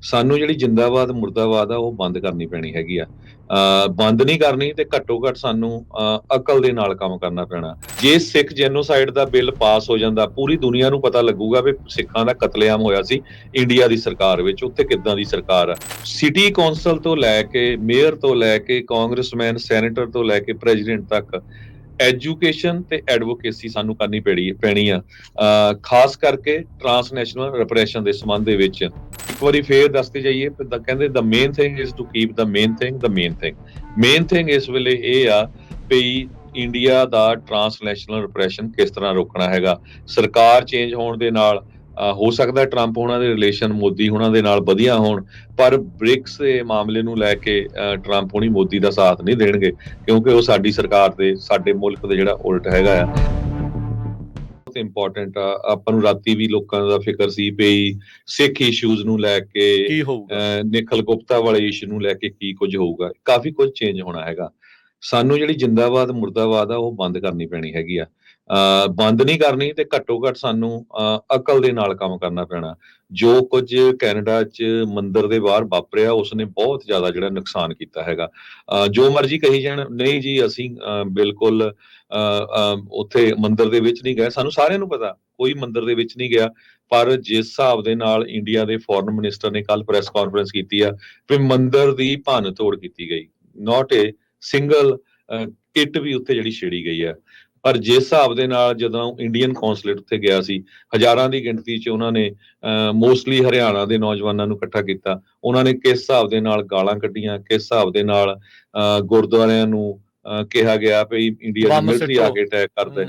ਸਾਨੂੰ ਜਿਹੜੀ ਜ਼ਿੰਦਾਬਾਦ ਮੁਰਦਾਬਾਦ ਆ ਉਹ ਬੰਦ ਕਰਨੀ ਪੈਣੀ ਹੈਗੀ ਆ। ਬੰਦ ਨਹੀਂ ਕਰਨੀ ਤੇ ਘੱਟੋ ਘੱਟ ਸਾਨੂੰ ਅਕਲ ਦੇ ਨਾਲ ਕੰਮ ਕਰਨਾ ਪੈਣਾ। ਜੇ ਸਿੱਖ ਜੈਨੋਸਾਈਡ ਦਾ ਬਿੱਲ ਪਾਸ ਹੋ ਜਾਂਦਾ, ਪੂਰੀ ਦੁਨੀਆ ਨੂੰ ਪਤਾ ਲੱਗੂਗਾ ਵੀ ਸਿੱਖਾਂ ਦਾ ਕਤਲੇਆਮ ਹੋਇਆ ਸੀ ਇੰਡੀਆ ਦੀ ਸਰਕਾਰ ਵਿੱਚ। ਉੱਥੇ ਕਿੱਦਾਂ ਦੀ ਸਰਕਾਰ ਆ। ਸਿਟੀ ਕੌਂਸਲ ਤੋਂ ਲੈ ਕੇ, ਮੇਅਰ ਤੋਂ ਲੈ ਕੇ, ਕਾਂਗਰਸਮੈਨ, ਸੈਨੇਟਰ ਤੋਂ ਲੈ ਕੇ ਪ੍ਰੈਜ਼ੀਡੈਂਟ ਤੱਕ ਐਜੂਕੇਸ਼ਨ ਤੇ ਐਡਵੋਕੇਸੀ ਸਾਨੂੰ ਕਰਨੀ ਪੈਣੀ ਆ। ਖਾਸ ਕਰਕੇ ਟਰਾਂਸਨੈਸ਼ਨਲ ਰਿਪਰੈਸ਼ਨ ਦੇ ਸੰਬੰਧ ਦੇ ਵਿੱਚ। ਇੱਕ ਵਾਰੀ ਫੇਰ ਦੱਸਦੇ ਜਾਈਏ, ਕਹਿੰਦੇ the main thing is to keep the main thing the main thing. Main thing ਇਸ ਵੇਲੇ ਇਹ ਆ ਵੀ ਇੰਡੀਆ ਦਾ ਟਰਾਂਸਨੈਸ਼ਨਲ ਰਿਪਰੈਸ਼ਨ ਕਿਸ ਤਰ੍ਹਾਂ ਰੋਕਣਾ ਹੈਗਾ। ਸਰਕਾਰ ਚੇਂਜ ਹੋਣ ਦੇ ਨਾਲ ਹੋ ਸਕਦਾ ਟਰੰਪ ਹੋਣਾ ਦੇ ਰਿਲੇਸ਼ਨ ਮੋਦੀ ਹੋਣਾ ਦੇ ਨਾਲ ਵਧੀਆ ਹੋਣ, ਪਰ ਬ੍ਰਿਕਸ ਦੇ ਮਾਮਲੇ ਨੂੰ ਲੈ ਕੇ ਟਰੰਪ ਹੋਣੀ ਮੋਦੀ ਦਾ ਸਾਥ ਨਹੀਂ ਦੇਣਗੇ, ਕਿਉਂਕਿ ਉਹ ਸਾਡੀ ਸਰਕਾਰ ਦੇ, ਸਾਡੇ ਮੁਲਕ ਦੇ ਜਿਹੜਾ ਉਲਟ ਹੈਗਾ ਆ। ਬਹੁਤ ਇੰਪੋਰਟੈਂਟ ਆ। ਆਪਾਂ ਨੂੰ ਰਾਤੀ ਵੀ ਲੋਕਾਂ ਦਾ ਫਿਕਰ ਸੀ ਵੀ ਸਿੱਖ ਇਸ਼ੂਜ਼ ਨੂੰ ਲੈ ਕੇ, ਨਿਖਲ ਗੁਪਤਾ ਵਾਲੇ ਇਸ਼ੂ ਨੂੰ ਲੈ ਕੇ ਕੀ ਕੁਝ ਹੋਊਗਾ। ਕਾਫੀ ਕੁਝ ਚੇਂਜ ਹੋਣਾ ਹੈਗਾ। ਸਾਨੂੰ ਜਿਹੜੀ ਜ਼ਿੰਦਾਬਾਦ ਮੁਰਦਾਬਾਦ ਆ ਉਹ ਬੰਦ ਕਰਨੀ ਪੈਣੀ ਹੈਗੀ ਆ। ਬੰਦ ਨਹੀਂ ਕਰਨੀ ਤੇ ਘੱਟੋ ਘੱਟ ਸਾਨੂੰ ਅਕਲ ਦੇ ਨਾਲ ਕੰਮ ਕਰਨਾ ਪੈਣਾ। ਜੋ ਕੁਝ ਕੈਨੇਡਾ 'ਚ ਮੰਦਿਰ ਦੇ ਬਾਹਰ ਵਾਪਰਿਆ, ਉਸਨੇ ਬਹੁਤ ਜ਼ਿਆਦਾ ਜਿਹੜਾ ਨੁਕਸਾਨ ਕੀਤਾ ਹੈਗਾ। ਜੋ ਮਰਜ਼ੀ ਕਹੀ ਜਾਣ, ਨਹੀਂ ਜੀ ਅਸੀਂ ਬਿਲਕੁਲ ਉੱਥੇ ਮੰਦਿਰ ਦੇ ਵਿੱਚ ਨਹੀਂ ਗਏ। ਸਾਨੂੰ ਸਾਰਿਆਂ ਨੂੰ ਪਤਾ ਕੋਈ ਮੰਦਿਰ ਦੇ ਵਿੱਚ ਨਹੀਂ ਗਿਆ, ਪਰ ਜਿਸ ਹਿਸਾਬ ਦੇ ਨਾਲ ਇੰਡੀਆ ਦੇ ਫੋਰਨ ਮਿਨਿਸਟਰ ਨੇ ਕੱਲ ਪ੍ਰੈਸ ਕਾਨਫਰੰਸ ਕੀਤੀ ਆ ਵੀ ਮੰਦਿਰ ਦੀ ਭੰਨ ਤੋੜ ਕੀਤੀ ਗਈ, ਨਾਟ ਏ ਸਿੰਗਲ ਕਿੱਟ ਵੀ ਉੱਥੇ ਜਿਹੜੀ ਛੇੜੀ ਗਈ ਹੈ। ਪਰ ਜਿਸ ਹਿਸਾਬ ਦੇ ਨਾਲ ਜਦੋਂ ਇੰਡੀਅਨ ਕੌਂਸਲੇਟ ਉੱਥੇ ਗਿਆ ਸੀ, ਹਜ਼ਾਰਾਂ ਦੀ ਗਿਣਤੀ 'ਚ ਉਹਨਾਂ ਨੇ ਮੋਸਟਲੀ ਹਰਿਆਣਾ ਦੇ ਨੌਜਵਾਨਾਂ ਨੂੰ ਇਕੱਠਾ ਕੀਤਾ। ਉਹਨਾਂ ਨੇ ਕਿਸ ਹਿਸਾਬ ਦੇ ਨਾਲ ਗਾਲਾਂ ਕੱਢੀਆਂ, ਕਿਸ ਹਿਸਾਬ ਦੇ ਨਾਲ ਗੁਰਦੁਆਰਿਆਂ ਨੂੰ ਕਿਹਾ ਗਿਆ ਵੀ ਇੰਡੀਆ ਦੀ ਮਿਲਟਰੀ ਆ ਕੇ ਅਟੈਕ ਕਰਦਾ।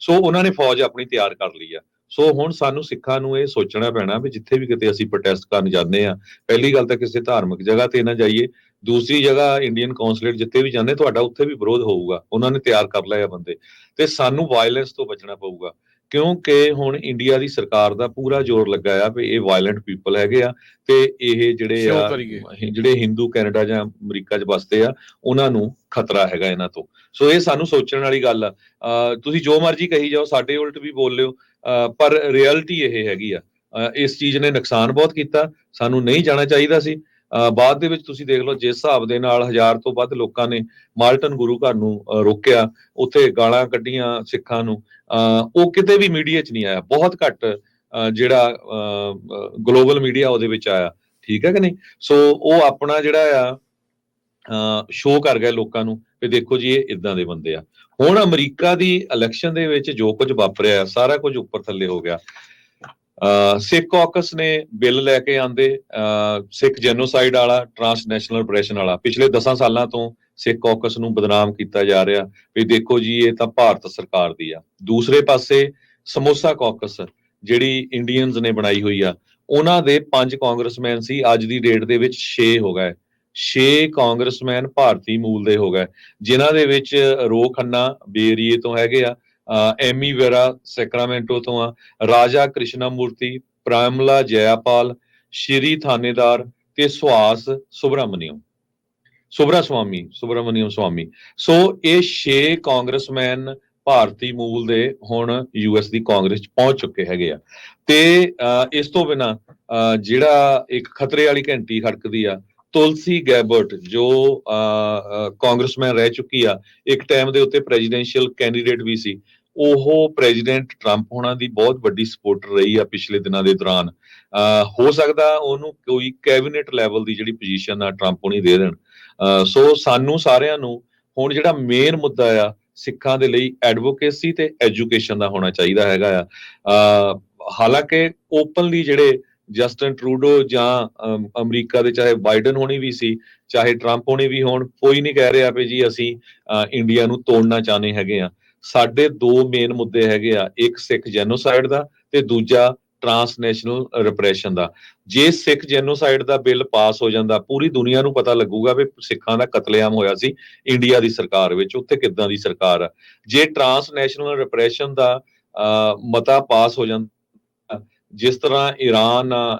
ਸੋ ਉਹਨਾਂ ਨੇ ਫੌਜ ਆਪਣੀ ਤਿਆਰ ਕਰ ਲਈ ਆ। ਸੋ ਹੁਣ ਸਾਨੂੰ ਸਿੱਖਾਂ ਨੂੰ ਇਹ ਸੋਚਣਾ ਪੈਣਾ ਵੀ ਜਿੱਥੇ ਵੀ ਕਿਤੇ ਅਸੀਂ ਪ੍ਰੋਟੈਸਟ ਕਰਨ ਜਾਂਦੇ ਆ, ਪਹਿਲੀ ਗੱਲ ਤਾਂ ਕਿਸੇ ਧਾਰਮਿਕ ਜਗ੍ਹਾ ਤੇ ਨਾ ਜਾਈਏ। ਦੂਸਰੀ ਜਗ੍ਹਾ ਇੰਡੀਅਨ ਕੌਂਸਲੇਟ ਜਿੱਥੇ ਵੀ ਜਾਂਦੇ, ਤੁਹਾਡਾ ਉੱਥੇ ਵੀ ਵਿਰੋਧ ਹੋਊਗਾ। ਉਹਨਾਂ ਨੇ ਤਿਆਰ ਕਰ ਲਏ ਆ ਬੰਦੇ, ਤੇ ਸਾਨੂੰ ਵਾਇਲੈਂਸ ਤੋਂ ਬਚਣਾ ਪਊਗਾ, ਕਿਉਂਕਿ ਹੁਣ ਇੰਡੀਆ ਦੀ ਸਰਕਾਰ ਦਾ ਪੂਰਾ ਜ਼ੋਰ ਲੱਗਾ ਆ ਵੀ ਇਹ ਵਾਇਲੈਂਟ ਪੀਪਲ ਹੈਗੇ ਆ, ਤੇ ਇਹ ਜਿਹੜੇ ਹਿੰਦੂ ਕੈਨੇਡਾ ਜਾਂ ਅਮਰੀਕਾ 'ਚ ਵੱਸਦੇ ਆ, ਉਹਨਾਂ ਨੂੰ ਖਤਰਾ ਹੈਗਾ ਇਹਨਾਂ ਤੋਂ। ਸੋ ਇਹ ਸਾਨੂੰ ਸੋਚਣ ਵਾਲੀ ਗੱਲ ਆ। ਤੁਸੀਂ ਜੋ ਮਰਜ਼ੀ ਕਹੀ ਜਾਓ, ਸਾਡੇ ਉਲਟ ਵੀ ਬੋਲ ਲਿਓ, ਪਰ ਰਿਐਲਿਟੀ ਇਹ ਹੈਗੀ ਆ। ਇਸ ਚੀਜ਼ ਨੇ ਨੁਕਸਾਨ ਬਹੁਤ ਕੀਤਾ, ਸਾਨੂੰ ਨਹੀਂ ਜਾਣਾ ਚਾਹੀਦਾ ਸੀ। ਬਾਅਦ ਦੇ ਵਿੱਚ ਤੁਸੀਂ ਦੇਖ ਲਓ ਜਿਸ ਹਿਸਾਬ ਦੇ ਨਾਲ 1000 ਤੋਂ ਵੱਧ ਲੋਕਾਂ ਨੇ ਮਾਲਟਨ ਗੁਰੂ ਘਰ ਨੂੰ ਰੋਕਿਆ, ਉੱਥੇ ਗਾਲਾਂ ਕੱਢੀਆਂ ਸਿੱਖਾਂ ਨੂੰ, ਉਹ ਕਿਤੇ ਵੀ ਮੀਡੀਆ 'ਚ ਨਹੀਂ ਆਇਆ। ਬਹੁਤ ਘੱਟ ਜਿਹੜਾ ਗਲੋਬਲ ਮੀਡੀਆ ਉਹਦੇ ਵਿੱਚ ਆਇਆ, ਠੀਕ ਹੈ ਕਿ ਨਹੀਂ। ਸੋ ਉਹ ਆਪਣਾ ਜਿਹੜਾ ਆ ਸ਼ੋਅ ਕਰ ਗਏ ਲੋਕਾਂ ਨੂੰ ਵੀ ਦੇਖੋ ਜੀ ਇਹ ਇਦਾਂ ਦੇ ਬੰਦੇ ਆ। ਹੁਣ ਅਮਰੀਕਾ ਦੀ ਇਲੈਕਸ਼ਨ ਦੇ ਵਿੱਚ ਜੋ ਕੁਝ ਵਾਪਰਿਆ, ਸਾਰਾ ਕੁਝ ਉੱਪਰ ਥੱਲੇ ਹੋ ਗਿਆ। ਸਿੱਖ ਕਾਕਸ ਨੇ ਬਿੱਲ ਲੈ ਕੇ ਆਂਦੇ, ਸਿੱਖ ਜੈਨੋਸਾਈਡ ਵਾਲਾ, ਟਰਾਂਸਨੈਸ਼ਨਲ ਰਿਪਰੈਸ਼ਨ ਵਾਲਾ। ਪਿਛਲੇ 10 ਸਾਲਾਂ ਤੋਂ ਸਿੱਖ ਕਾਕਸ ਨੂੰ ਬਦਨਾਮ ਕੀਤਾ ਜਾ ਰਿਹਾ ਵੀ ਦੇਖੋ ਜੀ ਇਹ ਤਾਂ ਭਾਰਤ ਸਰਕਾਰ ਦੀ ਆ। ਦੂਸਰੇ ਪਾਸੇ ਸਮੋਸਾ ਕਾਕਸ ਜਿਹੜੀ ਇੰਡੀਅਨਸ ਨੇ ਬਣਾਈ ਹੋਈ ਆ, ਉਹਨਾਂ ਦੇ 5 ਕਾਂਗਰਸਮੈਨ ਸੀ, ਅੱਜ ਦੀ ਡੇਟ ਦੇ ਵਿੱਚ 6 ਹੋ ਗਏ। 6 ਕਾਂਗਰਸਮੈਨ ਭਾਰਤੀ ਮੂਲ ਦੇ ਹੋ ਗਏ, ਜਿਨ੍ਹਾਂ ਦੇ ਵਿੱਚ ਰੋ ਖੰਨਾ ਬੇਰੀਏ ਤੋਂ ਹੈਗੇ ਆ, ਐਮੀ ਵੇਰਾ ਸੈਕਰਾਮੈਂਟੋ ਤੋਂ ਆ, ਰਾਜਾ ਕ੍ਰਿਸ਼ਨਾ ਮੂਰਤੀ, ਪ੍ਰਾਮਲਾ ਜੈਪਾਲ, ਸ਼੍ਰੀ ਥਾਨੇਦਾਰ ਤੇ ਸੁਹਾਸ ਸੁਬਰਾਮਨੀਅਮ ਸਵਾਮੀ। ਸੋ ਇਹ 6 ਕਾਂਗਰਸਮੈਨ ਭਾਰਤੀ ਮੂਲ ਦੇ ਹੁਣ ਯੂਐਸ ਦੀ ਕਾਂਗਰਸ 'ਚ ਪਹੁੰਚ ਚੁੱਕੇ ਹੈਗੇ ਆ। ਤੇ ਇਸ ਤੋਂ ਬਿਨਾਂ ਜਿਹੜਾ ਇੱਕ ਖਤਰੇ ਵਾਲੀ ਘੰਟੀ ਖੜਕਦੀ ਆ, ਤੁਲਸੀ ਗੈਬਰਟ, ਜੋ ਕਾਂਗਰਸਮੈਨ ਰਹਿ ਚੁੱਕੀ ਆ, ਇੱਕ ਟਾਈਮ ਦੇ ਉੱਤੇ ਪ੍ਰੈਜ਼ੀਡੈਂਸ਼ੀਅਲ ਕੈਂਡੀਡੇਟ ਵੀ ਸੀ। ਉਹ ਪ੍ਰੈਜ਼ੀਡੈਂਟ ਟਰੰਪ ਹੋਣਾ ਦੀ ਬਹੁਤ ਵੱਡੀ ਸਪੋਰਟਰ ਰਹੀ ਆ ਪਿਛਲੇ ਦਿਨਾਂ ਦੇ ਦੌਰਾਨ। ਹੋ ਸਕਦਾ ਉਹਨੂੰ ਕੋਈ ਕੈਬਨਿਟ ਲੈਵਲ ਦੀ ਜਿਹੜੀ ਪੋਜੀਸ਼ਨ ਆ ਟਰੰਪ ਹੋਣੀ ਦੇ ਦੇਣ। ਸੋ ਸਾਨੂੰ ਸਾਰਿਆਂ ਨੂੰ ਹੁਣ ਜਿਹੜਾ ਮੇਨ ਮੁੱਦਾ ਆ ਸਿੱਖਾਂ ਦੇ ਲਈ ਐਡਵੋਕੇਸੀ ਤੇ ਐਜੂਕੇਸ਼ਨ ਦਾ ਹੋਣਾ ਚਾਹੀਦਾ ਹੈਗਾ ਆ। ਹਾਲਾਂਕਿ ਓਪਨਲੀ ਜਿਹੜੇ ਜਸਟਨ ਟਰੂਡੋ ਜਾਂ ਅਮਰੀਕਾ ਦੇ ਚਾਹੇ ਬਾਈਡਨ ਹੋਣੀ ਵੀ ਸੀ, ਚਾਹੇ ਟਰੰਪ ਹੋਣੀ ਵੀ ਹੋਣ, ਕੋਈ ਨਹੀਂ ਕਹਿ ਰਿਹਾ ਵੀ ਜੀ ਅਸੀਂ ਇੰਡੀਆ ਨੂੰ ਤੋੜਨਾ ਚਾਹੁੰਦੇ ਹੈਗੇ ਆ। ਸਾਡੇ 2 ਮੇਨ ਮੁੱਦੇ ਹੈਗੇ ਆ, ਇੱਕ ਸਿੱਖ ਜੈਨੋਸਾਈਡ ਦਾ ਤੇ ਦੂਜਾ ਟਰਾਂਸਨੈਸ਼ਨਲ ਰਿਪਰੈਸ਼ਨ ਦਾ। ਜੇ ਸਿੱਖ ਜੈਨੋਸਾਈਡ ਦਾ ਬਿੱਲ ਪਾਸ ਹੋ ਜਾਂਦਾ, ਪੂਰੀ ਦੁਨੀਆ ਨੂੰ ਪਤਾ ਲੱਗੂਗਾ ਵੀ ਸਿੱਖਾਂ ਦਾ ਕਤਲੇਆਮ ਹੋਇਆ ਸੀ ਇੰਡੀਆ ਦੀ ਸਰਕਾਰ ਵਿੱਚ। ਉੱਥੇ ਕਿੱਦਾਂ ਦੀ ਸਰਕਾਰ ਆ। ਜੇ ਟਰਾਂਸਨੈਸ਼ਨਲ ਰਿਪਰੈਸ਼ਨ ਦਾ ਮਤਾ ਪਾਸ ਹੋ ਜਾਂਦਾ, ਜਿਸ ਤਰ੍ਹਾਂ ਈਰਾਨ ਆ,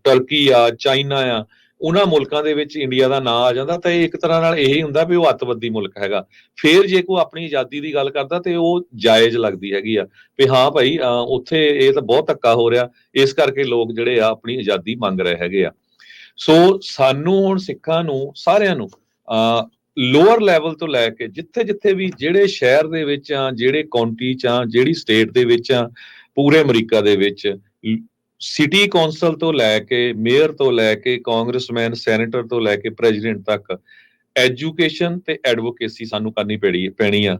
ਟਰਕੀ ਆ, ਚਾਈਨਾ ਆ, ਉਹਨਾਂ ਮੁਲਕਾਂ ਦੇ ਵਿੱਚ ਇੰਡੀਆ ਦਾ ਨਾਂ ਆ ਜਾਂਦਾ ਤਾਂ ਇਹ ਇੱਕ ਤਰ੍ਹਾਂ ਨਾਲ ਇਹੀ ਹੁੰਦਾ ਵੀ ਉਹ ਅੱਤਵਾਦੀ ਮੁਲਕ ਹੈਗਾ। ਫਿਰ ਜੇ ਕੋਈ ਆਪਣੀ ਆਜ਼ਾਦੀ ਦੀ ਗੱਲ ਕਰਦਾ ਤੇ ਉਹ ਜਾਇਜ਼ ਲੱਗਦੀ ਹੈਗੀ ਆ ਵੀ ਹਾਂ ਭਾਈ ਉੱਥੇ ਇਹ ਤਾਂ ਬਹੁਤ ਧੱਕਾ ਹੋ ਰਿਹਾ, ਇਸ ਕਰਕੇ ਲੋਕ ਜਿਹੜੇ ਆ ਆਪਣੀ ਆਜ਼ਾਦੀ ਮੰਗ ਰਹੇ ਹੈਗੇ ਆ। ਸੋ ਸਾਨੂੰ ਹੁਣ ਸਿੱਖਾਂ ਨੂੰ ਸਾਰਿਆਂ ਨੂੰ ਲੋਅਰ ਲੈਵਲ ਤੋਂ ਲੈ ਕੇ ਜਿੱਥੇ ਜਿੱਥੇ ਵੀ ਜਿਹੜੇ ਸ਼ਹਿਰ ਦੇ ਵਿੱਚ ਆ, ਜਿਹੜੇ ਕਾਉਂਟੀ 'ਚ ਆ, ਜਿਹੜੀ ਸਟੇਟ ਦੇ ਵਿੱਚ ਆ, ਪੂਰੇ ਅਮਰੀਕਾ ਦੇ ਵਿੱਚ ਸਿਟੀ ਕੌਂਸਲ ਤੋਂ ਲੈ ਕੇ ਮੇਅਰ ਤੋਂ ਲੈ ਕੇ ਕਾਂਗਰਸਮੈਨ ਸੈਨੇਟਰ ਤੋਂ ਲੈ ਕੇ ਪ੍ਰੈਜ਼ੀਡੈਂਟ ਤੱਕ ਐਜੂਕੇਸ਼ਨ ਤੇ ਐਡਵੋਕੇਸੀ ਸਾਨੂੰ ਕਰਨੀ ਪੈਣੀ ਆ,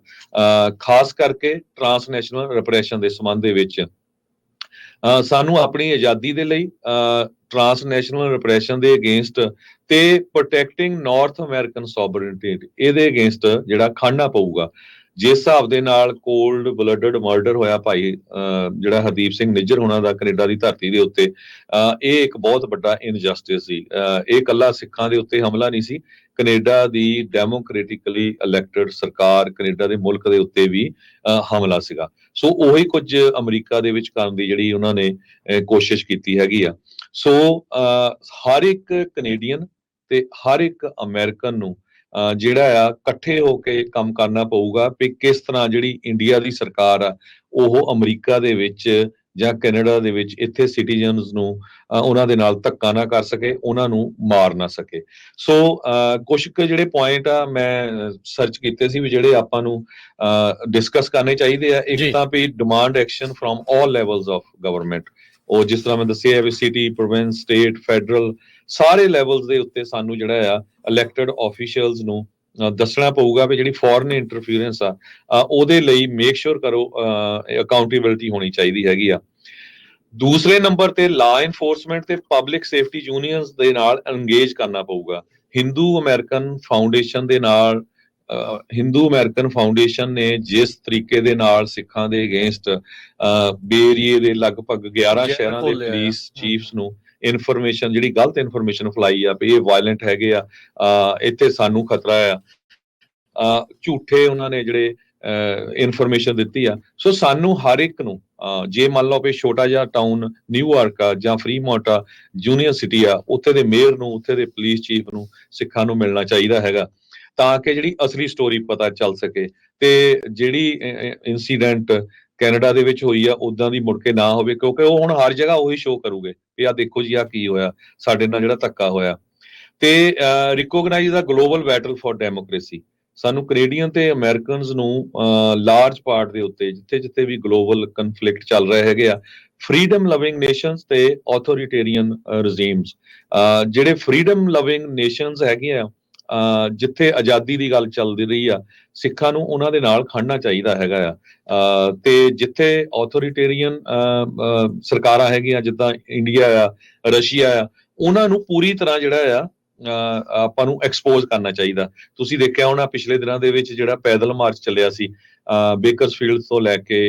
ਖਾਸ ਕਰਕੇ ਟਰਾਂਸਨੈਸ਼ਨਲ ਰਿਪਰੈਸ਼ਨ ਦੇ ਸੰਬੰਧ ਦੇ ਵਿੱਚ। ਸਾਨੂੰ ਆਪਣੀ ਆਜ਼ਾਦੀ ਦੇ ਲਈ ਟਰਾਂਸਨੈਸ਼ਨਲ ਰਿਪਰੈਸ਼ਨ ਦੇ ਅਗੇਂਸਟ ਤੇ ਪ੍ਰੋਟੈਕਟਿੰਗ ਨਾਰਥ ਅਮਰੀਕਨ ਸੋਵਰਨਿਟੀ ਇਹਦੇ ਅਗੇਂਸਟ ਜਿਹੜਾ ਖੜਨਾ ਪਊਗਾ। ਜਿਸ ਹਿਸਾਬ ਦੇ ਨਾਲ ਕੋਲਡ ਬਲੱਡਡ ਮਰਡਰ ਹੋਇਆ ਭਾਈ ਜਿਹੜਾ ਹਰਦੀਪ ਸਿੰਘ ਨਿੱਜਰ ਹੋਣਾ ਦਾ ਕੈਨੇਡਾ ਦੀ ਧਰਤੀ ਦੇ ਉੱਤੇ, ਇਹ ਇੱਕ ਬਹੁਤ ਵੱਡਾ ਇਨਜਸਟਿਸ ਸੀ। ਇਹ ਇਕੱਲਾ ਸਿੱਖਾਂ ਦੇ ਉੱਤੇ ਹਮਲਾ ਨਹੀਂ ਸੀ, ਕੈਨੇਡਾ ਦੀ ਡੈਮੋਕ੍ਰੈਟਿਕਲੀ ਇਲੈਕਟਡ ਸਰਕਾਰ ਕੈਨੇਡਾ ਦੇ ਮੁਲਕ ਦੇ ਉੱਤੇ ਵੀ ਹਮਲਾ ਸੀਗਾ। ਸੋ ਉਹੀ ਕੁਝ ਅਮਰੀਕਾ ਦੇ ਵਿੱਚ ਕਰਨ ਦੀ ਜਿਹੜੀ ਉਹਨਾਂ ਨੇ ਕੋਸ਼ਿਸ਼ ਕੀਤੀ ਹੈਗੀ ਆ। ਸੋ ਹਰ ਇੱਕ ਕੈਨੇਡੀਅਨ ਤੇ ਹਰ ਇੱਕ ਅਮਰੀਕਨ ਨੂੰ ਜਿਹੜਾ ਆ ਇਕੱਠੇ ਹੋ ਕੇ ਕੰਮ ਕਰਨਾ ਪਊਗਾ ਵੀ ਕਿਸ ਤਰ੍ਹਾਂ ਜਿਹੜੀ ਇੰਡੀਆ ਦੀ ਸਰਕਾਰ ਆ ਉਹ ਅਮਰੀਕਾ ਦੇ ਵਿੱਚ ਜਾਂ ਕੈਨੇਡਾ ਦੇ ਵਿੱਚ ਇੱਥੇ ਸਿਟੀਜ਼ਨਸ ਨੂੰ ਉਹਨਾਂ ਦੇ ਨਾਲ ਧੱਕਾ ਨਾ ਕਰ ਸਕੇ, ਉਹਨਾਂ ਨੂੰ ਮਾਰ ਨਾ ਸਕੇ। ਸੋ ਕੁਝ ਕੁ ਜਿਹੜੇ ਪੁਆਇੰਟ ਆ ਮੈਂ ਸਰਚ ਕੀਤੇ ਸੀ ਵੀ ਜਿਹੜੇ ਆਪਾਂ ਨੂੰ ਡਿਸਕਸ ਕਰਨੇ ਚਾਹੀਦੇ ਆ। ਇੱਕ ਤਾਂ ਵੀ demand action from all levels of government, ਉਹ ਜਿਸ ਤਰ੍ਹਾਂ ਮੈਂ ਦੱਸਿਆ ਵੀ ਸਿਟੀ, ਪ੍ਰੋਵਿੰਸ, ਸਟੇਟ, ਫੈਡਰਲ ਸਾਰੇ ਲੈਵਲਸ ਦੇ ਉੱਤੇ ਸਾਨੂੰ ਜਿਹੜਾ ਆ ਇਲੈਕਟਡ ਆਫੀਸ਼ੀਅਲਸ ਨੂੰ ਦੱਸਣਾ ਪਊਗਾ ਵੀ ਜਿਹੜੀ ਫੋਰਨ ਇੰਟਰਫੀਅਰੈਂਸ ਆ ਉਹਦੇ ਲਈ ਮੇਕ ਸ਼ੋਰ ਕਰੋ ਅਕਾਊਂਟੇਬਿਲਿਟੀ ਹੋਣੀ ਚਾਹੀਦੀ ਹੈਗੀ ਆ। ਦੂਸਰੇ ਨੰਬਰ ਤੇ ਲਾ ਇਨਫੋਰਸਮੈਂਟ ਤੇ ਪਬਲਿਕ ਸੇਫਟੀ ਯੂਨੀਅਨਸ ਦੇ ਨਾਲ ਇੰਗੇਜ ਕਰਨਾ ਪਊਗਾ। ਹਿੰਦੂ ਅਮਰੀਕਨ ਫਾਊਂਡੇਸ਼ਨ ਦੇ ਨਾਲ ਹਿੰਦੂ ਅਮਰੀਕਨ ਫਾਊਂਡੇਸ਼ਨ ਨੇ ਜਿਸ ਤਰੀਕੇ ਦੇ ਨਾਲ ਸਿੱਖਾਂ ਦੇ ਅਗੇਂਸਟ ਬੇਰੀਏ ਦੇ ਲਗਭਗ 11 ਸ਼ਹਿਰਾਂ ਦੇ ਪੁਲਿਸ ਚੀਫਸ ਨੂੰ ਇਨਫੋਰਮੇਸ਼ਨ ਜਿਹੜੀ ਗਲਤ ਇਨਫੋਰਮੇਸ਼ਨ ਫਲਾਈ ਆ ਵੀ ਇਹ ਵਾਇਲੈਂਟ ਹੈਗੇ ਆ, ਇੱਥੇ ਸਾਨੂੰ ਖਤਰਾ ਆ, ਝੂਠੇ ਉਹਨਾਂ ਨੇ ਜਿਹੜੇ ਇਨਫੋਰਮੇਸ਼ਨ ਦਿੱਤੀ ਆ। ਸੋ ਸਾਨੂੰ ਹਰ ਇੱਕ ਨੂੰ ਜੇ ਮੰਨ ਲਓ ਵੀ ਛੋਟਾ ਜਿਹਾ ਟਾਊਨ ਨਿਊਯਾਰਕ ਆ ਜਾਂ ਫਰੀਮੌਂਟ ਆ, ਜੂਨੀਅਰ ਸਿਟੀ ਆ, ਉੱਥੇ ਦੇ ਮੇਅਰ ਨੂੰ, ਉੱਥੇ ਦੇ ਪੁਲਿਸ ਚੀਫ ਨੂੰ ਸਿੱਖਾਂ ਨੂੰ ਮਿਲਣਾ ਚਾਹੀਦਾ ਹੈਗਾ ਤਾਂ ਕਿ ਜਿਹੜੀ ਅਸਲੀ ਸਟੋਰੀ ਪਤਾ ਚੱਲ ਸਕੇ ਤੇ ਜਿਹੜੀ ਇਨਸੀਡੈਂਟ ਕੈਨੇਡਾ ਦੇ ਵਿੱਚ ਹੋਈ ਆ ਉਦਾਂ ਦੀ ਮੁੜ ਕੇ ਨਾ ਹੋਵੇ, ਕਿਉਂਕਿ ਉਹ ਹੁਣ ਹਰ ਜਗ੍ਹਾ ਉਹੀ ਸ਼ੋਅ ਕਰੂਗੇ ਵੀ ਆਹ ਦੇਖੋ ਜੀ ਆਹ ਕੀ ਹੋਇਆ, ਸਾਡੇ ਨਾਲ ਜਿਹੜਾ ਧੱਕਾ ਹੋਇਆ। ਤੇ recognize the global battle for democracy, ਸਾਨੂੰ ਕੈਨੇਡੀਅਨ ਤੇ ਅਮਰੀਕਨਸ ਨੂੰ ਲਾਰਜ ਪਾਰਟ ਦੇ ਉੱਤੇ ਜਿੱਥੇ ਜਿੱਥੇ ਵੀ ਗਲੋਬਲ ਕਨਫਲਿਕਟ ਚੱਲ ਰਹੇ ਹੈਗੇ ਆ, ਫਰੀडम ਲਵਿੰਗ ਨੇਸ਼ਨਸ ਤੇ ਆਥੋਰੀਟੇਰੀਅਨ ਰਜੀਮਸ, ਜਿਹੜੇ ਫਰੀडम ਲਵਿੰਗ ਨੇਸ਼ਨਸ ਹੈਗੇ ਆ ਜਿੱਥੇ ਆਜ਼ਾਦੀ ਦੀ ਗੱਲ ਚੱਲਦੀ ਰਹੀ ਆ, ਸਿੱਖਾਂ ਨੂੰ ਉਹਨਾਂ ਦੇ ਨਾਲ ਖੜਨਾ ਚਾਹੀਦਾ ਹੈਗਾ ਆ। ਤੇ ਜਿੱਥੇ ਆਥੋਰੀਟੇਰੀਅਨ ਸਰਕਾਰਾਂ ਹੈਗੀਆਂ ਜਿੱਦਾਂ ਇੰਡੀਆ ਆ, ਰਸ਼ੀਆ ਆ, ਉਹਨਾਂ ਨੂੰ ਪੂਰੀ ਤਰ੍ਹਾਂ ਜਿਹੜਾ ਆ ਆਪਾਂ ਨੂੰ ਐਕਸਪੋਜ਼ ਕਰਨਾ ਚਾਹੀਦਾ। ਤੁਸੀਂ ਦੇਖਿਆ ਹੋਣਾ ਪਿਛਲੇ ਦਿਨਾਂ ਦੇ ਵਿੱਚ ਜਿਹੜਾ ਪੈਦਲ ਮਾਰਚ ਚੱਲਿਆ ਸੀ ਬੇਕਰਸਫੀਲਡ ਤੋਂ ਲੈ ਕੇ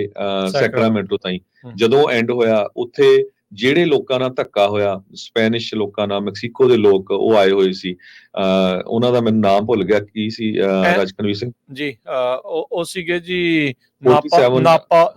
ਸੈਕਰਾਮੈਂਟੋ ਤਾਈਂ, ਜਦੋਂ ਐਂਡ ਹੋਇਆ ਉੱਥੇ ਜਿਹੜੇ ਲੋਕਾਂ ਨਾਲ ਧੱਕਾ ਹੋਇਆ, ਸਪੈਨਿਸ਼ ਲੋਕਾਂ ਨਾਲ, ਮੈਕਸੀਕੋ ਦੇ ਲੋਕ ਉਹ ਆਏ ਹੋਏ ਸੀ, ਉਹਨਾਂ ਦਾ ਮੈਨੂੰ ਨਾਮ ਭੁੱਲ ਗਿਆ ਕੀ ਸੀ, ਰਾਜਕਨਵੀਰ ਸਿੰਘ ਜੀ, ਉਹ ਸੀਗੇ ਜੀ ਨਾਪਾ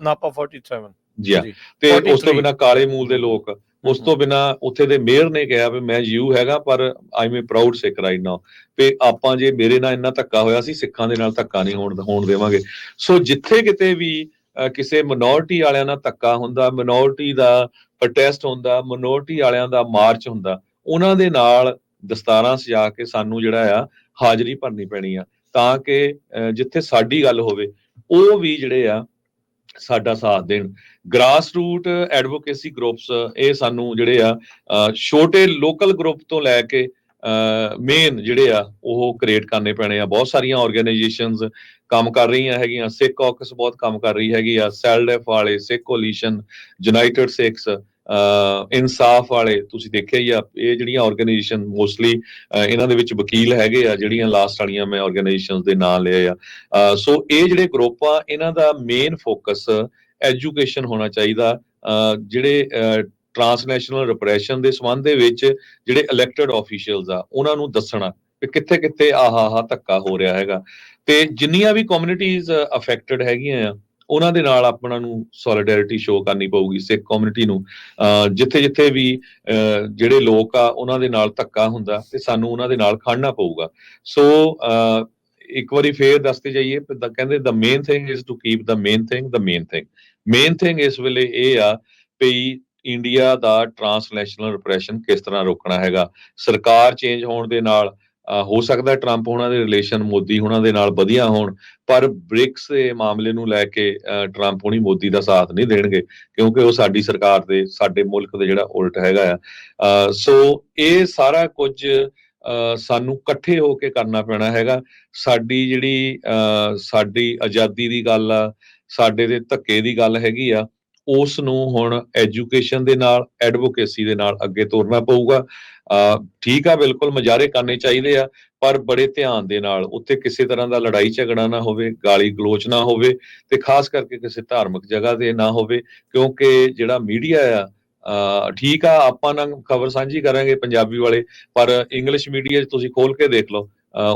47 ਜੀ। ਤੇ ਉਸ ਤੋਂ ਬਿਨਾਂ ਕਾਲੇ ਮੂਲ ਦੇ ਲੋਕ, ਉਸ ਤੋਂ ਬਿਨਾਂ ਉੱਥੇ ਦੇ ਮੇਅਰ ਨੇ ਕਿਹਾ ਵੀ ਮੈਂ ਯੂ ਹੈਗਾ ਪਰ I am proud Sikh right now, ਤੇ ਆਪਾਂ ਜੇ ਮੇਰੇ ਨਾਲ ਇੰਨਾ ਧੱਕਾ ਹੋਇਆ ਸੀ ਸਿੱਖਾਂ ਦੇ ਨਾਲ ਧੱਕਾ ਨਹੀਂ ਹੋਣ ਦੇਵਾਂਗੇ। ਸੋ ਜਿੱਥੇ ਕਿਤੇ ਵੀ ਕਿਸੇ ਮਿਨੋਰਿਟੀ ਵਾਲਿਆਂ ਨਾਲ ਧੱਕਾ ਹੁੰਦਾ, ਮਿਨੋਰਿਟੀ ਦਾ ਪ੍ਰੋਟੈਸਟ ਹੁੰਦਾ, ਮਿਨੋਰਿਟੀ ਵਾਲਿਆਂ ਦਾ ਮਾਰਚ ਹੁੰਦਾ, ਉਹਨਾਂ ਦੇ ਨਾਲ ਦਸਤਾਰਾਂ ਸਜਾ ਕੇ ਸਾਨੂੰ ਜਿਹੜਾ ਆ ਹਾਜ਼ਰੀ ਭਰਨੀ ਪੈਣੀ ਆ ਤਾਂ ਕਿ ਜਿੱਥੇ ਸਾਡੀ ਗੱਲ ਹੋਵੇ ਉਹ ਵੀ ਜਿਹੜੇ ਆ ਸਾਡਾ ਸਾਥ ਦੇਣ। ਗ੍ਰਾਸ ਰੂਟ ਐਡਵੋਕੇਸੀ ਗਰੁੱਪਸ, ਇਹ ਸਾਨੂੰ ਜਿਹੜੇ ਆ ਛੋਟੇ ਲੋਕਲ ਗਰੁੱਪ ਤੋਂ ਲੈ ਕੇ ਮੇਨ ਜਿਹੜੇ ਆ ਉਹ ਕ੍ਰੀਏਟ ਕਰਨੇ ਪੈਣੇ ਆ। ਬਹੁਤ ਸਾਰੀਆਂ ਆਰਗੇਨਾਈਜੇਸ਼ਨਸ ਕੰਮ ਕਰ ਰਹੀਆਂ ਹੈਗੀਆਂ, ਸਿੱਖ ਕਾਕਸ ਬਹੁਤ ਕੰਮ ਕਰ ਰਹੀ ਹੈਗੀ ਆ, ਸੈਲਡੈਫ ਵਾਲੇ, ਸਿੱਖ ਕੋਲੀਸ਼ਨ, ਯੂਨਾਈਟਿਡ ਸਿੱਖਸ, ਇਨਸਾਫ ਵਾਲੇ, ਤੁਸੀਂ ਦੇਖਿਆ ਹੀ ਆ। ਇਹ ਜਿਹੜੀਆਂ ਆਰਗੇਨਾਈਜੇਸ਼ਨ ਮੋਸਟਲੀ ਇਹਨਾਂ ਦੇ ਵਿੱਚ ਵਕੀਲ ਹੈਗੇ ਆ, ਜਿਹੜੀਆਂ ਲਾਸਟ ਵਾਲੀਆਂ ਮੈਂ ਆਰਗੇਨਾਈਜੇਸ਼ਨਸ ਦੇ ਨਾਂ ਲਏ ਆ। ਸੋ ਇਹ ਜਿਹੜੇ ਗਰੁੱਪ ਆ ਇਹਨਾਂ ਦਾ ਮੇਨ ਫੋਕਸ ਐਜੂਕੇਸ਼ਨ ਹੋਣਾ ਚਾਹੀਦਾ। ਜਿਹੜੇ ਟਰਾਂਸਨੈਸ਼ਨਲ ਰਿਪਰੈਸ਼ਨ ਦੇ ਸੰਬੰਧ ਦੇ ਵਿੱਚ ਜਿਹੜੇ ਇਲੈਕਟਡ ਆਫੀਸ਼ੀਅਲਸ ਆ ਉਹਨਾਂ ਨੂੰ ਦੱਸਣਾ ਕਿ ਕਿੱਥੇ ਕਿੱਥੇ ਆਹ ਧੱਕਾ ਹੋ ਰਿਹਾ ਹੈਗਾ, ਤੇ ਜਿੰਨੀਆਂ ਵੀ ਕਮਿਊਨਿਟੀਜ਼ ਅਫੈਕਟਡ ਹੈਗੀਆਂ ਆ ਉਹਨਾਂ ਦੇ ਨਾਲ ਆਪਣਾ ਨੂੰ ਸੋਲੀਡੈਰਿਟੀ ਸ਼ੋਅ ਕਰਨੀ ਪਊਗੀ ਸਿੱਖ ਕਮਿਊਨਿਟੀ ਨੂੰ। ਜਿੱਥੇ-ਜਿੱਥੇ ਵੀ ਜਿਹੜੇ ਲੋਕ ਆ ਉਹਨਾਂ ਦੇ ਨਾਲ ਧੱਕਾ ਹੁੰਦਾ ਤੇ ਸਾਨੂੰ ਉਹਨਾਂ ਦੇ ਨਾਲ ਖੜਨਾ ਪਊਗਾ। ਸੋ ਇੱਕ ਵਾਰੀ ਫੇਰ ਦੱਸਦੇ ਜਾਈਏ, ਕਹਿੰਦੇ the main thing is to keep the main thing the main thing. Main thing ਇਸ ਵੇਲੇ ਇਹ ਆ ਵੀ ਇੰਡੀਆ ਦਾ ਟਰਾਂਸਨੈਸ਼ਨਲ ਰਿਪਰੈਸ਼ਨ ਕਿਸ ਤਰ੍ਹਾਂ ਰੋਕਣਾ ਹੈਗਾ। ਸਰਕਾਰ ਚੇਂਜ ਹੋਣ ਦੇ ਨਾਲ ਹੋ ਸਕਦਾ ਟਰੰਪ ਹੋਣਾ ਦੇ ਰਿਲੇਸ਼ਨ ਮੋਦੀ ਹੋਣਾ ਦੇ ਨਾਲ ਵਧੀਆ ਹੋਣ, ਪਰ ਬ੍ਰਿਕਸ ਦੇ ਮਾਮਲੇ ਨੂੰ ਲੈ ਕੇ ਟਰੰਪ ਹੋਣੀ ਮੋਦੀ ਦਾ ਸਾਥ ਨਹੀਂ ਦੇਣਗੇ, ਕਿਉਂਕਿ ਉਹ ਸਾਡੀ ਸਰਕਾਰ ਦੇ, ਸਾਡੇ ਮੁਲਕ ਦੇ ਜਿਹੜਾ ਉਲਟ ਹੈਗਾ ਆ। ਸੋ ਇਹ ਸਾਰਾ ਕੁਝ ਸਾਨੂੰ ਇਕੱਠੇ ਹੋ ਕੇ ਕਰਨਾ ਪੈਣਾ ਹੈਗਾ। ਸਾਡੀ ਜਿਹੜੀ ਸਾਡੀ ਆਜ਼ਾਦੀ ਦੀ ਗੱਲ ਆ, ਸਾਡੇ ਦੇ ਧੱਕੇ ਦੀ ਗੱਲ ਹੈਗੀ ਆ, ਉਸ ਨੂੰ ਹੁਣ ਐਜੂਕੇਸ਼ਨ ਦੇ ਨਾਲ, ਐਡਵੋਕੇਸੀ ਦੇ ਨਾਲ ਅੱਗੇ ਤੋਰਨਾ ਪਊਗਾ। ਠੀਕ ਆ, ਬਿਲਕੁਲ ਮੁਜ਼ਾਹਰੇ ਕਰਨੇ ਚਾਹੀਦੇ ਆ, ਪਰ ਬੜੇ ਧਿਆਨ ਦੇ ਨਾਲ, ਉੱਥੇ ਕਿਸੇ ਤਰ੍ਹਾਂ ਦਾ ਲੜਾਈ ਝਗੜਾ ਨਾ ਹੋਵੇ, ਗਾਲੀ ਗਲੋਚ ਨਾ ਹੋਵੇ, ਤੇ ਖਾਸ ਕਰਕੇ ਕਿਸੇ ਧਾਰਮਿਕ ਜਗ੍ਹਾ ਤੇ ਨਾ ਹੋਵੇ, ਕਿਉਂਕਿ ਜਿਹੜਾ ਮੀਡੀਆ ਆ, ਠੀਕ ਆ ਆਪਾਂ ਨਾਲ ਖਬਰ ਸਾਂਝੀ ਕਰਾਂਗੇ ਪੰਜਾਬੀ ਵਾਲੇ, ਪਰ ਇੰਗਲਿਸ਼ ਮੀਡੀਆ 'ਚ ਤੁਸੀਂ ਖੋਲ ਕੇ ਦੇਖ ਲਓ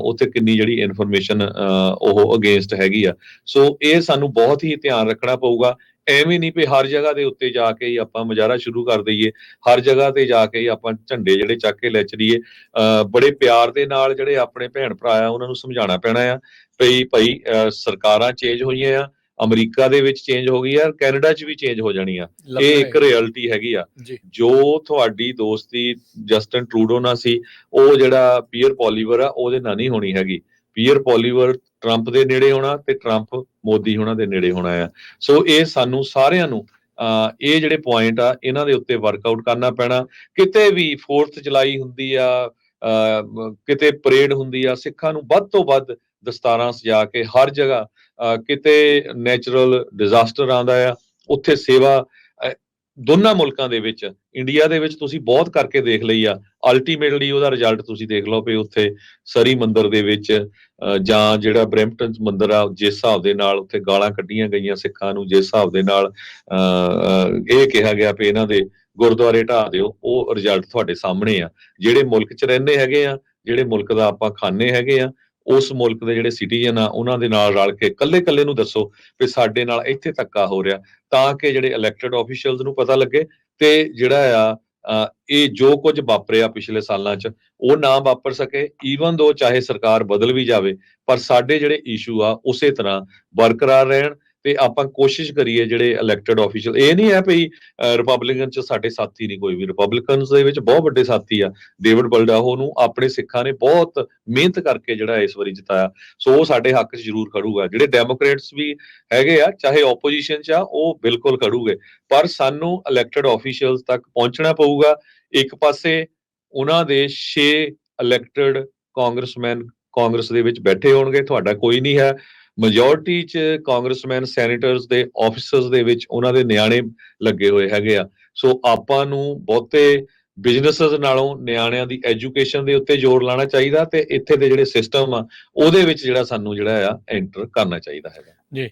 ਉੱਥੇ ਕਿੰਨੀ ਜਿਹੜੀ ਇਨਫੋਰਮੇਸ਼ਨ ਉਹ ਅਗੇਂਸਟ ਹੈਗੀ ਆ। ਸੋ ਇਹ ਸਾਨੂੰ ਬਹੁਤ ਹੀ ਧਿਆਨ ਰੱਖਣਾ ਪਊਗਾ। ਐਵੇਂ ਨਹੀਂ ਵੀ ਹਰ ਜਗ੍ਹਾ ਦੇ ਉੱਤੇ ਜਾ ਕੇ ਹੀ ਆਪਾਂ ਮੁਜ਼ਾਹਰਾ ਸ਼ੁਰੂ ਕਰ ਦਈਏ, ਹਰ ਜਗ੍ਹਾ ਤੇ ਜਾ ਕੇ ਹੀ ਆਪਾਂ ਝੰਡੇ ਜਿਹੜੇ ਚੱਕ ਕੇ ਲੈ ਚਲੀਏ। ਬੜੇ ਪਿਆਰ ਦੇ ਨਾਲ ਜਿਹੜੇ ਆਪਣੇ ਭੈਣ ਭਰਾ ਆ ਉਹਨਾਂ ਨੂੰ ਸਮਝਾਉਣਾ ਪੈਣਾ ਆ ਵੀ ਭਾਈ ਸਰਕਾਰਾਂ ਚੇਂਜ ਹੋਈਆਂ ਆ, ਅਮਰੀਕਾ ਦੇ ਵਿੱਚ ਚੇਂਜ ਹੋ ਗਈ ਆ, ਕੈਨੇਡਾ 'ਚ ਵੀ ਚੇਂਜ ਹੋ ਜਾਣੀ ਆ। ਇਹ ਇੱਕ ਰਿਐਲਿਟੀ ਹੈਗੀ ਆ। ਜੋ ਤੁਹਾਡੀ ਦੋਸਤੀ ਜਸਟਨ ਟਰੂਡੋ ਨਾਲ ਸੀ, ਉਹ ਜਿਹੜਾ ਪੀਅਰ ਪੋਲੀਵਰ ਆ ਉਹਦੇ ਨਾਲ ਨਹੀਂ ਹੋਣੀ ਹੈਗੀ। ਪੀਅਰ ਪੋਲੀਵਰ ਟਰੰਪ ਦੇ ਨੇੜੇ ਹੋਣਾ ਤੇ ਟਰੰਪ ਮੋਦੀ ਹੋਣਾ ਦੇ ਨੇੜੇ ਹੋਣਾ ਆ। ਸੋ ਇਹ ਸਾਨੂੰ ਸਾਰਿਆਂ ਨੂੰ ਇਹ ਜਿਹੜੇ ਪੁਆਇੰਟ ਆ ਇਹਨਾਂ ਦੇ ਉੱਤੇ ਵਰਕਆਊਟ ਕਰਨਾ ਪੈਣਾ। ਕਿਤੇ ਵੀ 4th ਜੁਲਾਈ ਹੁੰਦੀ ਆ, ਕਿਤੇ ਪਰੇਡ ਹੁੰਦੀ ਆ, ਸਿੱਖਾਂ ਨੂੰ ਵੱਧ ਤੋਂ ਵੱਧ ਦਸਤਾਰਾਂ ਸਜਾ ਕੇ ਹਰ ਜਗ੍ਹਾ, ਕਿਤੇ ਨੈਚੁਰਲ ਡਿਜ਼ਾਸਟਰ ਆਉਂਦਾ ਆ ਉੱਥੇ ਸੇਵਾ, ਦੋਨਾਂ ਮੁਲਕਾਂ ਦੇ ਵਿੱਚ, ਇੰਡੀਆ ਦੇ ਵਿੱਚ ਤੁਸੀਂ ਬਹੁਤ ਕਰਕੇ ਦੇਖ ਲਈ ਆ, ਅਲਟੀਮੇਟਲੀ ਉਹਦਾ ਰਿਜ਼ਲਟ ਤੁਸੀਂ ਦੇਖ ਲਓ ਵੀ ਉੱਥੇ ਸਰੀ ਮੰਦਿਰ ਦੇ ਵਿੱਚ ਜਾਂ ਜਿਹੜਾ ਬਰੈਂਪਟਨ ਮੰਦਿਰ ਆ, ਜਿਸ ਹਿਸਾਬ ਦੇ ਨਾਲ ਉੱਥੇ ਗਾਲਾਂ ਕੱਢੀਆਂ ਗਈਆਂ ਸਿੱਖਾਂ ਨੂੰ, ਜਿਸ ਹਿਸਾਬ ਦੇ ਨਾਲ ਇਹ ਕਿਹਾ ਗਿਆ ਵੀ ਇਹਨਾਂ ਦੇ ਗੁਰਦੁਆਰੇ ਢਾਹ ਦਿਓ, ਉਹ ਰਿਜ਼ਲਟ ਤੁਹਾਡੇ ਸਾਹਮਣੇ ਆ। ਜਿਹੜੇ ਮੁਲਕ 'ਚ ਰਹਿੰਦੇ ਹੈਗੇ ਆ, ਜਿਹੜੇ ਮੁਲਕ ਦਾ ਆਪਾਂ ਖਾਨੇ ਹੈਗੇ ਆ, ਉਸ ਮੁਲਕ ਦੇ ਜਿਹੜੇ ਸਿਟੀਜ਼ਨ ਆ ਉਹਨਾਂ ਦੇ ਨਾਲ ਰਲ ਕੇ ਕੱਲੇ ਨੂੰ ਦੱਸੋ ਵੀ ਸਾਡੇ ਨਾਲ ਇੱਥੇ ਧੱਕਾ ਹੋ ਰਿਹਾ, ਤਾਂ ਕਿ ਜਿਹੜੇ ਇਲੈਕਟਡ ਆਫੀਸ਼ੀਅਲਸ ਨੂੰ ਪਤਾ ਲੱਗੇ ਤੇ ਜਿਹੜਾ ਆ ਇਹ ਜੋ ਕੁਝ ਵਾਪਰਿਆ ਪਿਛਲੇ ਸਾਲਾਂ 'ਚ ਉਹ ਨਾ ਵਾਪਰ ਸਕੇ। ਈਵਨ ਦੋ ਚਾਹੇ ਸਰਕਾਰ ਬਦਲ ਵੀ ਜਾਵੇ, ਪਰ ਸਾਡੇ ਜਿਹੜੇ ਇਸ਼ੂ ਆ ਉਸੇ ਤਰ੍ਹਾਂ ਬਰਕਰਾਰ ਰਹਿਣ ਤੇ ਆਪਾਂ ਕੋਸ਼ਿਸ਼ ਕਰੀਏ ਜਿਹੜੇ ਇਲੈਕਟਡ ਆਫੀਸ਼ੀਅਲ, ਇਹ ਨਹੀਂ ਹੈ ਵੀ ਰਿਪਬਲਿਕਨ 'ਚ ਸਾਡੇ ਸਾਥੀ ਨਹੀਂ ਕੋਈ ਵੀ, ਰਿਪਬਲਿਕਨਸ ਦੇ ਵਿੱਚ ਬਹੁਤ ਵੱਡੇ ਸਾਥੀ ਆ। ਡੇਵਿਡ ਬਲਡਾਹੋ ਨੂੰ ਆਪਣੇ ਸਿੱਖਾਂ ਨੇ ਬਹੁਤ ਮਿਹਨਤ ਕਰਕੇ ਜਿਹੜਾ ਇਸ ਵਾਰੀ ਜਿਤਾਇਆ, ਸੋ ਉਹ ਸਾਡੇ ਹੱਕ 'ਚ ਜ਼ਰੂਰ ਖੜੂਗਾ। ਜਿਹੜੇ ਡੈਮੋਕ੍ਰੇਟਸ ਵੀ ਹੈਗੇ ਆ, ਚਾਹੇ ਆਪੋਜੀਸ਼ਨ 'ਚ ਆ, ਉਹ ਬਿਲਕੁਲ ਖੜੂਗੇ, ਪਰ ਸਾਨੂੰ ਇਲੈਕਟਡ ਆਫੀਸ਼ੀਅਲਸ ਤੱਕ ਪਹੁੰਚਣਾ ਪਊਗਾ। ਇੱਕ ਪਾਸੇ ਉਹਨਾਂ ਦੇ 6 ਇਲੈਕਟਡ ਕਾਂਗਰਸਮੈਨ ਕਾਂਗਰਸ ਦੇ ਵਿੱਚ ਬੈਠੇ ਹੋਣਗੇ, ਤੁਹਾਡਾ ਕੋਈ ਨਹੀਂ ਹੈ। ਮੈਜੋਰਟੀ 'ਚ ਕਾਂਗਰਸਮੈਨ, ਸੈਨੇਟਰਸ ਦੇ ਆਫਿਸਰਸ ਦੇ ਵਿੱਚ ਉਹਨਾਂ ਦੇ ਨਿਆਣੇ ਲੱਗੇ ਹੋਏ ਹੈਗੇ ਆ। ਸੋ ਆਪਾਂ ਨੂੰ ਬਹੁਤੇ ਬਿਜ਼ਨੈਸਸ ਨਾਲੋਂ ਨਿਆਣਿਆਂ ਦੀ ਐਜੂਕੇਸ਼ਨ ਦੇ ਉੱਤੇ ਜ਼ੋਰ ਲਾਉਣਾ ਚਾਹੀਦਾ ਤੇ ਇੱਥੇ ਦੇ ਜਿਹੜੇ ਸਿਸਟਮ ਆ ਉਹਦੇ ਵਿੱਚ ਜਿਹੜਾ ਸਾਨੂੰ ਜਿਹੜਾ ਆ ਐਂਟਰ ਕਰਨਾ ਚਾਹੀਦਾ ਹੈਗਾ। ਜੀ।